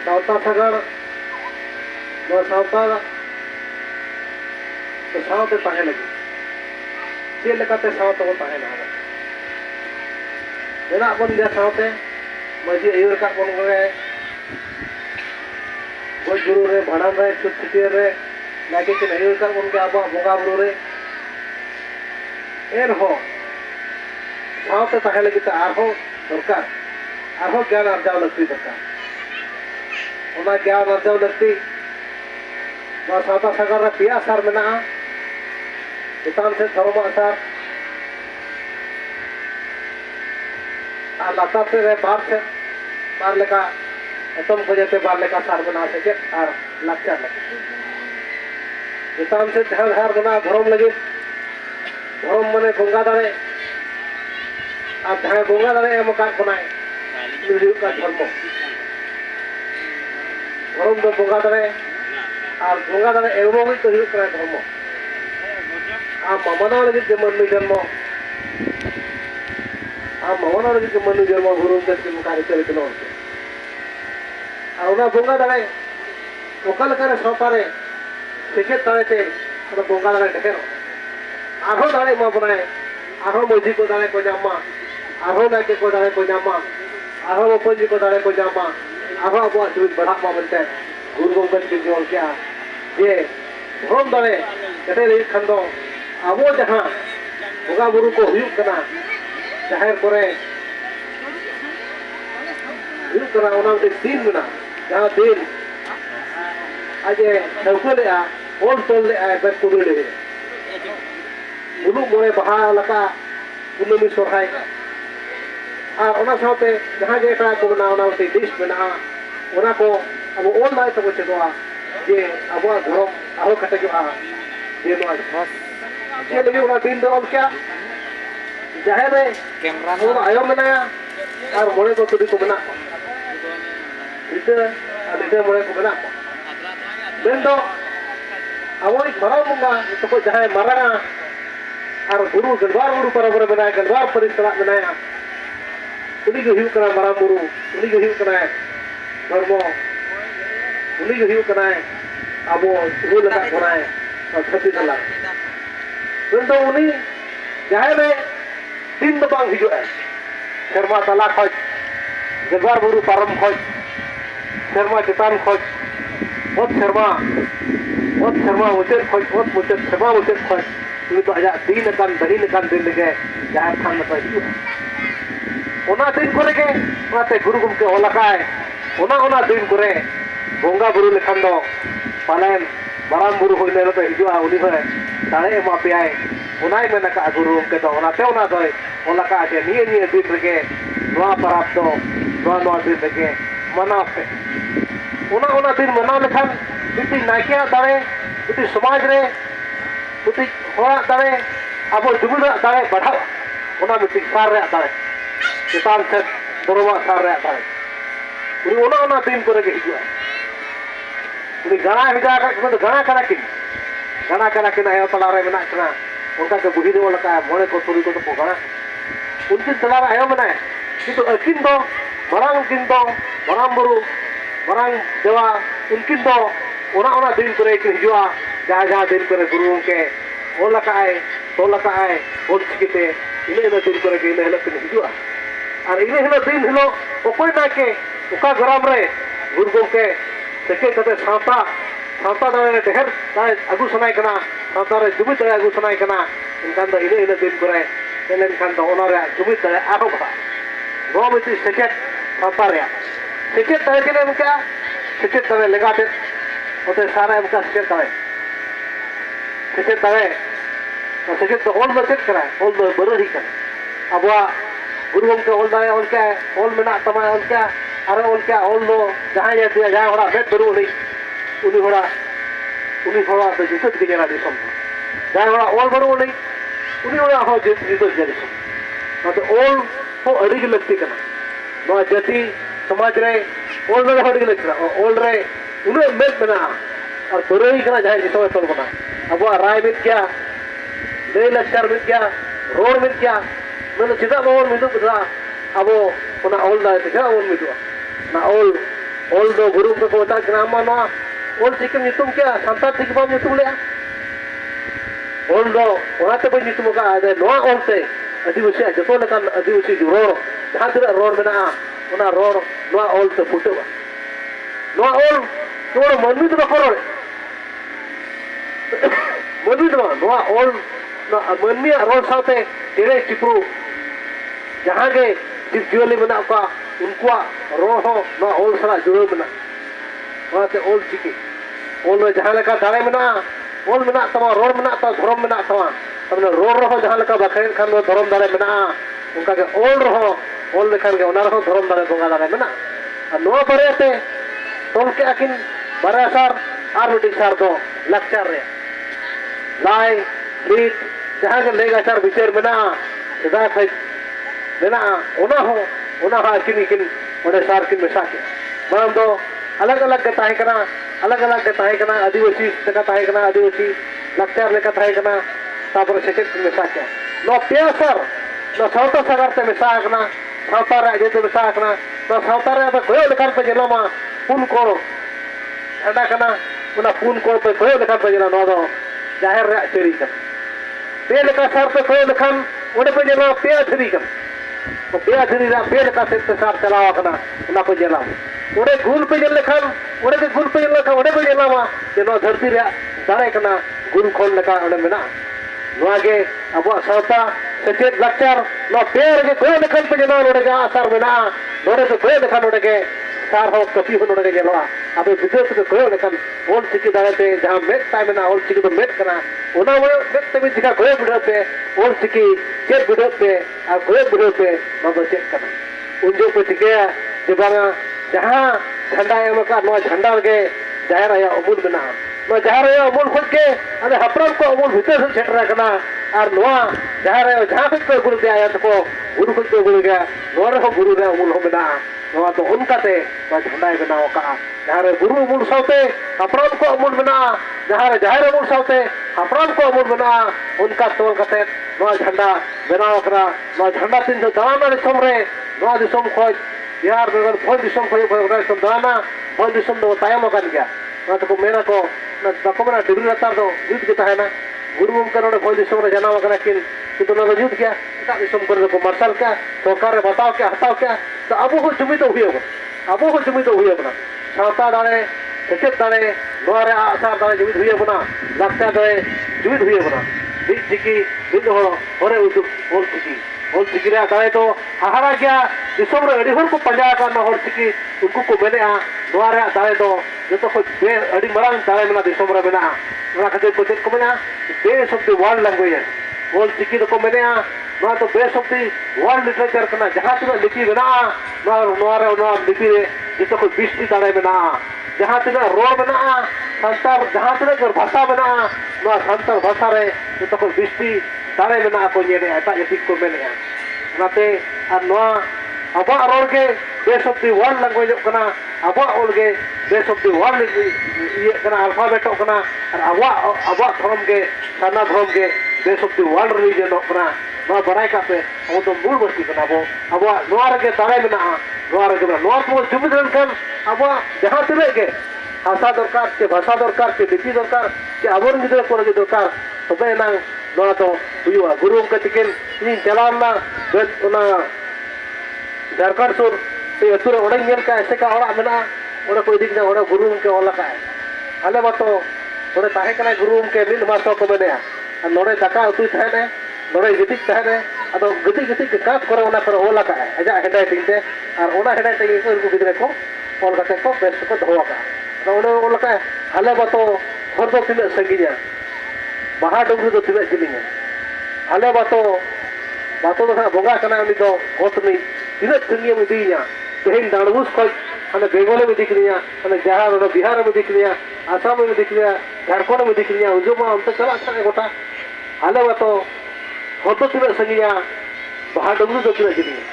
सावता सागर ᱱᱚᱣᱟ ᱥᱟᱶᱛᱟ ᱥᱟᱶᱛᱮ ᱛᱟᱦᱮᱸ ᱞᱟᱹᱜᱤᱫ ᱪᱮᱫ ᱞᱮᱠᱟᱛᱮ ᱥᱟᱶᱛᱮ ᱵᱚᱱ ᱛᱟᱦᱮᱱᱟ ᱢᱮᱱᱟᱜ ᱵᱚᱱ ᱜᱮᱭᱟ ᱥᱟᱶᱛᱮ ᱢᱟᱹᱡᱷᱤ ᱟᱹᱭᱩᱨ ᱟᱠᱟᱫ ᱵᱚᱱ ᱜᱮ ᱜᱚᱡ ᱵᱩᱨᱩ ᱨᱮ ᱵᱷᱟᱸᱰᱟᱱ ᱨᱮ ᱪᱷᱩᱛ ᱪᱷᱟᱹᱴᱭᱟᱹᱨ ᱨᱮ ᱱᱟᱭᱠᱮ ᱠᱤᱱ ᱟᱹᱭᱩᱨ ᱟᱠᱟᱫ ᱵᱚᱱ ᱜᱮᱭᱟ ᱟᱵᱚᱣᱟᱜ ᱵᱚᱸᱜᱟ ᱵᱩᱨᱩ ᱨᱮ ᱮᱱᱦᱚᱸ ᱥᱟᱶᱛᱮ ᱛᱟᱦᱮᱸ ᱞᱟᱹᱜᱤᱫ ᱛᱮ ᱟᱨᱦᱚᱸ ᱫᱚᱨᱠᱟর ᱟᱨᱦᱚᱸ জ্ঞান ᱟᱨᱡᱟᱣ ᱞᱟᱹᱠᱛᱤ ᱫᱚᱨᱠᱟর ᱚᱱᱟ জ্ঞান ᱟᱨᱡᱟᱣ ᱞᱟᱹᱠᱛᱤ ᱱᱚᱣᱟ ᱥᱟᱶᱛᱟ ᱥᱟᱜᱟᱲ ᱨᱮ ᱯᱮᱭᱟ ᱥᱟᱨ ᱢᱮᱱᱟᱜᱼᱟ ᱪᱮᱛᱟᱱ ᱥᱮᱫ ᱫᱷᱚᱨᱚᱢᱟᱜ ᱥᱟᱨ ᱟᱨ ᱞᱟᱛᱟᱨ ᱥᱮᱫ ᱨᱮ ᱵᱟᱨ ᱥᱮᱫ ᱵᱟᱨ ᱞᱮᱠᱟ ᱮᱛᱚᱢ ᱠᱚᱡᱮᱛᱮ ᱵᱟᱨ ᱞᱮᱠᱟ ᱥᱟᱨ ᱢᱮᱱᱟᱜᱼᱟ ᱥᱮᱪᱮᱫ ᱟᱨ ᱞᱟᱠᱪᱟᱨ ᱞᱟᱹᱜᱤᱫ ᱪᱮᱛᱟᱱ ᱥᱮᱫ ᱡᱟᱦᱟᱸ ᱥᱟᱨ ᱢᱮᱱᱟᱜᱼᱟ ᱫᱷᱚᱨᱚᱢ ᱞᱟᱹᱜᱤᱫ ᱫᱷᱚᱨᱚᱢ ᱢᱟᱱᱮ ᱵᱚᱸᱜᱟ ᱫᱟᱲᱮ ᱟᱨ ᱡᱟᱦᱟᱸᱭ ᱵᱚᱸᱜᱟ ᱫᱟᱲᱮ ᱮᱢ ᱟᱠᱟᱫ ᱵᱚᱱᱟᱭ ᱩᱱᱤ ᱦᱩᱭᱩᱜ ᱠᱟᱱᱟ ᱫᱷᱚᱨᱢᱚ धर्म दो बोगा दाड़े और बोगा दाड़े एवं तो हुई करा धर्म आम मामना लगे के मनु जन्म आम मामना लगे के मनु जन्म गुरु के कार्य चलित न और बोगा दाड़े ओका लेकारे सावतारे सेचेद दाड़ेते बोगा दाड़े ढेर आरो दाड़े मा बनाए आरो मझी को दाड़े को जामा आरो नायके को दाड़े को जामा आरो मपंजी को दाड़े को जामा आरो अब जुट बढ़ा बनते गुरु गंगा की जोल क्या ये धर्म दाड़े कटे रही खंडो अब जहाँ बोगा बुरु को हुई कना जाहिर करे हुई कना उना दिन में जहाँ दिन आज ठौको ले ओल तोल ले बेर कुदु ले मुलुक मोड़े बहा लका कुनुमी सोहाय और ओना साथे जहाँ जे एटा को बना ओना ते देश बना ओना को अब ओल नाय तो चेदवा जे अब धर्म आरो कटे जो ये नो जे लगे ओना दिन दो क्या जाहे रे कैमरा ओना आयो मनाया और मोड़े को तुदी को बना इते मोड़े को बना बेन दो अब एक भराव मुंगा तो को जाहे मारा और गुरु गलवार गुरु परबर बनाया गलवार परिसरा बनाया उन्हीं को हिव करा मारा गुरु उन्हीं को हिव करा धर्म उन्हीं को हिव करा अब वो लगा बनाए और छत्ती दला तो उन्हीं जाहे में दिन तो बांग हिजो है शर्मा तला खोज गलवार गुरु परम खोज शर्मा चितान खोज बहुत शर्मा मुचेद खोज बहुत मुचेद शर्मा मुचेद खोज उन्हीं तो आजा दिन कान दिन लगे जाहे खान में हिजो ओना दिन करे के ओनाते गुरु गुमके ओलाकाय ओना दिन करे बोंगा बुरु लेखान दो पालेन माराम बुरु होइले तो हिजुआ उनी होय दाड़े एमा पेयाय unai mena ka guru ke do ona te ona doi ona ka ade nie din rege noa parab do noa din rege mana pe ona din mana lekhan miti naikia dare miti samaj re miti hora dare abo jumula dare badhaw ona miti sar re dare chetan se doroma sar re dare uri ona din kore ge hijua uri gana hija ka ko gana kana kin ayo talare mena kana उनका के बुढ़ी देवल का मोड़े को तुरी को तो पोगना उनकी तलार आयो मनाए किंतु अकिन दो मरांग बुरु मरांग देवा उनकिन दो ओना दिन करे कि हिजुआ जहाँ दिन करे गुरु के ओला का आए ओल चिकिते इने दिन करे कि इने हला पिन हिजुआ और इने हला दिन हलो ओकोय ना के उका गरम रे गुरु के सेके कते सावता दाने ढेर दाने अगु सनाय कना सावता रे जुमित दाने अगु सनाय कना इनखान दो इने दिन करे तेलेन खान दो ओना रे जुमित दाने आरो बा नो मिति सेकेट सावता रे सेकेट दाने के इनका सेकेट दाने लगाते ओते सारा इनका सेकेट दाने तो सेकेट तो ओल मसेट करा ओल दो बरो ही करा अबवा गुरु के ओल दाने ओल क्या ओल मेना तमा ओल क्या अरे ओल क्या ओल दो जहां ये दिया जहां होड़ा बेट बरो नहीं उनी होड़ा तो जिसत के जना दिसम जाय होड़ा ओल बरो नहीं उनी होड़ा हो जिसत के दिसम तो ओल को अड़ी के लगती कना नो जाति समाज रे ओल रे हड़ी के लगता ओल रे उने मेट बना और बरोई कना जाय दिसम तोल बना अब राय में क्या ले लक्षर में क्या रोड में क्या मतलब चिदा बोल में तो बता अब ओना ओल दा चिदा ओल में तो ना ओल दो गुरु को बोता ग्राम नो ओल चिकम नितुम क्या संतार चिकम नितुम ले ओल दो ओनाते बई नितुम का आदे नो ओल ते आदिवासी जतो लेकान आदिवासी जुरो जहां तिना रोड मेना ओना रोड नो ओल ते फुटवा नो ओल तोड़ मनमी तो करो मनमी तो नो ओल नो मनमी रोड साथे तेरे चिपरू जहां के जीवली मेना का उनका रोड हो नो ओल सरा जुरो मेना ओनाते ओल चिकी ओल जहां लेका दाड़े मेना ओल मेना तमा रोड मेना ता धर्म मेना तमा तमने रोड रहो जहां लेका बखेन खान दो धर्म दाड़े मेना उनका के ओल रहो ओल लेखान के ओना रहो धर्म दाड़े बोंगा दाड़े मेना और नो बरेते तोल के अकिन बरासर आर मिटी सार दो लक्षर रे लाई लीट जहां के लेगा चार विचार मेना सदा खै मेना ओना हा किन ओने सार किन मेसा के माम दो अलग-अलग के ताहे कना आदिवासी तका ताहे कना आदिवासी लक्षर लेका ताहे कना तापर सेकेट मेसा के नो पेसर नो सावता सगार ते मेसा कना सावता रे जे ते मेसा कना नो सावता रे पे कोय लेखान पे जनामा पुन कोड़ ठंडा कना उना पुन कोड़ पे कोय लेखान पे जना नो दो जाहिर रे चेरी कना पे लेका सर पे कोय लेखान ओने पे जना पे थरी कना तो पे थरी रा पे लेका से सार चलावा कना उना पे जना ओडे गुल पे जल लेखान ओडे के गुल पे जल लेखान ओडे पे जलावा जेनो धरती रे दाड़े कना गुल खोल लेका ओडे मेना नोआ के अबो सावता सचेत लक्षर नो पेर के कोय लेखान पे जना ओडे के आसार मेना ओडे पे कोय लेखान ओडे के सार हो कपी हो ओडे के जलवा अबे विदेश के कोय लेखान ओल चिकी दाड़े ते जहां मेट टाइम मेना ओल चिकी तो मेट कना ओना वो मेट ते जिका कोय बिडते ओल चिकी चेत बिडते आ कोय बिडते नो तो चेत कना उनजो पे चिके जेबांगा जहां झंडा एम का नो झंडा के जाहिर आया अमूल बना नो जाहिर आया अमूल खुद के अरे हपरम को अमूल भीतर से छेटरा कना और नोआ जाहिर आया जहां पे गुरु दे आया तो गुरु खुद के गुरु गया नोरे हो गुरु रे अमूल हो बना नोआ तो उनका ते नो झंडा बनाओ का जाहिर गुरु अमूल साथे हपरम को अमूल बना जाहिर अमूल साथे हपरम को अमूल बना उनका तोल कते नो झंडा बनाओ करा नो झंडा तीन सौ दाना दिसम रे नो दिसम खोज यार बेगर भोज दिसम खोज सम दाना भोज दिसम दो तायम कन गया ना तो मेरा को ना तको मेरा डिग्री रतार दो जुत के ताहेना गुरु उनका नोडे भोज दिसम रे जाना कना किंतु ना जुत गया ता दिसम कर को मार्शल क्या सरकार रे बताओ क्या हटाओ क्या तो अब को जुमी तो हुई बना सावता दाड़े सचेत दाड़े नोरे आसार दाड़े जुमी हुई बना लक्ष्य दाड़े जुमी हुई बना बिच चिकी बिद हो ओरे उदु ओल चिकी रे दाड़े तो हाहारा गया दिसम रे अड़ी हर को पंजा का न हर चिकी उनको को मेने आ नोरे दाड़े तो जतो को बे अड़ी मरांग दाड़े मेना दिसम रे मेना ओना खातिर को चेत को मेना बे सब the world language Ol Chiki ᱫᱚᱠᱚ ᱢᱮᱱᱮᱜᱼᱟ ᱱᱚᱣᱟ ᱫᱚ बेसब्दी वर्ल्ड लिटरेचर कना जहां तिना लिपि मेना नोआ लिपि रे जितो को 20टी दाड़े मेना जहां तिना रोड मेना संतार जहां तिना गर भाषा मेना नोआ संतार भाषा रे जितो को 20टी दाड़े मेना को नेने एटा यति को मेने नाते और नोआ अबा रोड के बेसब्दी वर्ल्ड लैंग्वेज कना अबा ओल के बेसब्दी वर्ल्ड ये कना अल्फाबेट कना और अबा धर्म के साना धर्म के बेसब्दी वर्ल्ड रिलीजन कना नोआ बराय कापे अब तो मूल बस्ती कना अब नोआ रे दाड़े मेना नोआ रे नोआ को जुमिद रनकन अब जहां तिना के भाषा दरकार के भाषा दरकार के लिपि दरकार के आबोर गिदरा को लगे दरकार तबे ना नोआ तो हुआ गुरु के तिकिन इन चलाना ओना झारखंड सुर ते अतुरे ओडे नेल का ऐसे का ओड़ा मेना ओडे को इदिक ओडे गुरु के ओला का आले बातो ओडे ताहे कना गुरु के मिल मासो को मेने नोडे दाका उतु थाने नोडे गितिक थाने अदो गितिक काट करे ओना पर ओला का अजा हेडाय टिंते और ओना हेडाय टिंगे को गिदरे को ओल काते को बेस को दोवा का तो ओडे ओला का आले बातो हर दो तिन संगिया बाहा डुंगरी दो तिन जिलिंगा आले बातो बातो दो बोगा कना उनी दो ओतनी तिन संगिया मिदिया तेहिन दाणबुस को अने बेंगोल में दिख लिया अने जहां बिहार में दिख लिया आसाम में दिख लिया झारखंड में दिख लिया उजुमा हम तो चला था गोटा आले बातो होतो तिन संगिया बाहा डुंगरी दो तिन जिलिंगा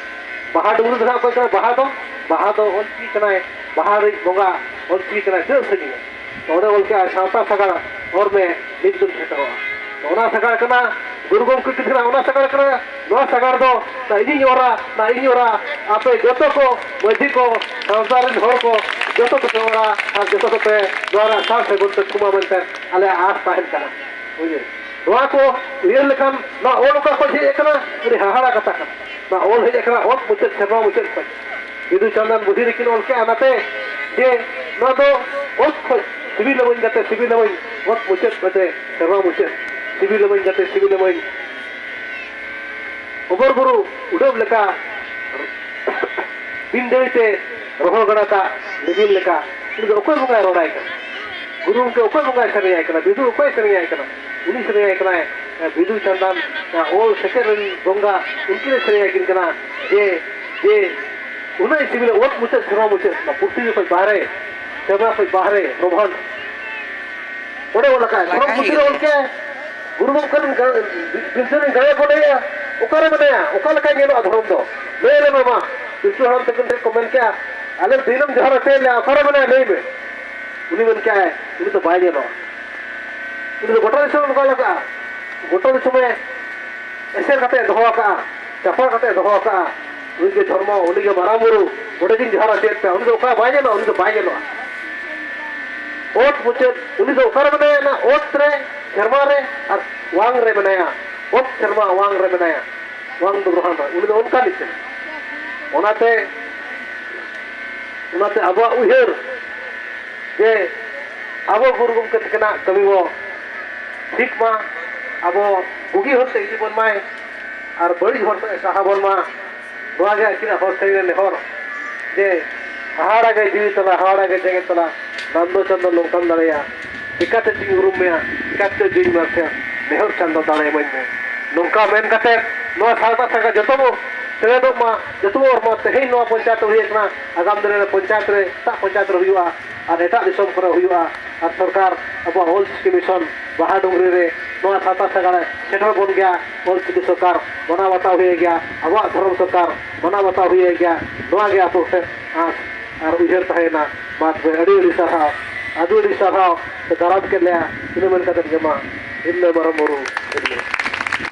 बाहा डुंगरी दो को बाहा दो ओलची कना बाहा रे बोगा ओलची कना तिन संगिया ओडे ओल के सावता सगाड़ा और में निजुम छटवा ओना सगाड़ कना गुरु गोमके किथरा ओना सगाड़ कना नोआ सगाड़ दो ना इनी ओरा आपे जतो को मजी को संसार हर को जतो को ओरा और जतो को पे द्वारा साथ से गुण कुमा बनते आले आस ताहन कना बुझे नोआ को उयर लेखन ना ओल का को जे एकना उनी हाहाड़ा कथा ना ओल हे एकना ओत मुचे छरवा मुचे पे बिदु चंदन बुद्धि रिकिन ओल के आनाते जे न तो ओत को सिविल लवइन जाते सिविल लवइन ओत मुचे पे छरवा मुचे सिविल लवइन जाते सिविल लवइन उबर गुरु उडब लेका बिन देते रोहल गणाता निगिल लेका इनके ओकोय बंगा रोडाय का गुरु के ओकोय बंगा सरियाय कना बिदु ओकोय सरियाय कना उनी सरियाय कना बिदु चंदन ओल सेकेंड बंगा उनके सरियाय किन कना जे उन्हें सिविल ओत मुचे छरवा मुचे पुर्ती पे बाहरे जबरा पे बाहरे रोहन ओडे ओला का हम पुर्ती ओल के गुरु कन बिनसन गए को नहीं ओकारे बनाया ओकाल का नेलो धर्म दो ले मामा बिल्कुल हम तक कमेंट क्या अले दिनम जहर तेल ओकारे बनाया नहीं में उनी मन क्या है उनी तो बाय नेलो उनी तो गोटा दिसम को लगा गोटा दिसम में ऐसे कते दोहा का चपा कते दोहा का उनी के धर्म उनी के मारामुरु गोटे दिन जहर तेल पे उनी तो ओका बाय नेलो उनी तो बाय नेलो ओट मुचे उनी तो ओकारे बनाया ना ओट रे शर्मा रे और वांग रे बनाया ओत शर्मा वांग रे बनाया वांग दो रोहन उनी दो उनका लिखे ओनाते अबो उहेर जे अबो गुरु गमके तकना कमी वो ठीक मा अबो बुगी होते जीवन माय और बड़ी होते साहाबन मा नोआ गे किना होस्ते ने हर जे हाड़ा गे जीवी तला हाड़ा गे जगे तला नंदो चंदो लोकम दड़या टिकाते जिंग रूम में टिकाते जिंग मारते नेहर चंदो दाड़े मन में नोंका मेन कते नोआ सालता सगा जतो तेरे दो मा जतो और मा तेही नोआ पंचायत हुई एकना आगाम दिन रे पंचायत रे ता पंचायत रे हुआ और एटा दिसम करे हुआ और सरकार अब होल सिटी मिशन बाहा डुंगरी रे नोआ सालता सगा सेटर बन गया होल सिटी सरकार बना बता हुई गया अब धर्म सरकार बना बता हुई गया नोआ गया तो से और उजर तहेना बात बे अड़ी साहा अदुड़ी साहा तो दराद के लिया इन मन का जमा इन मरमुरु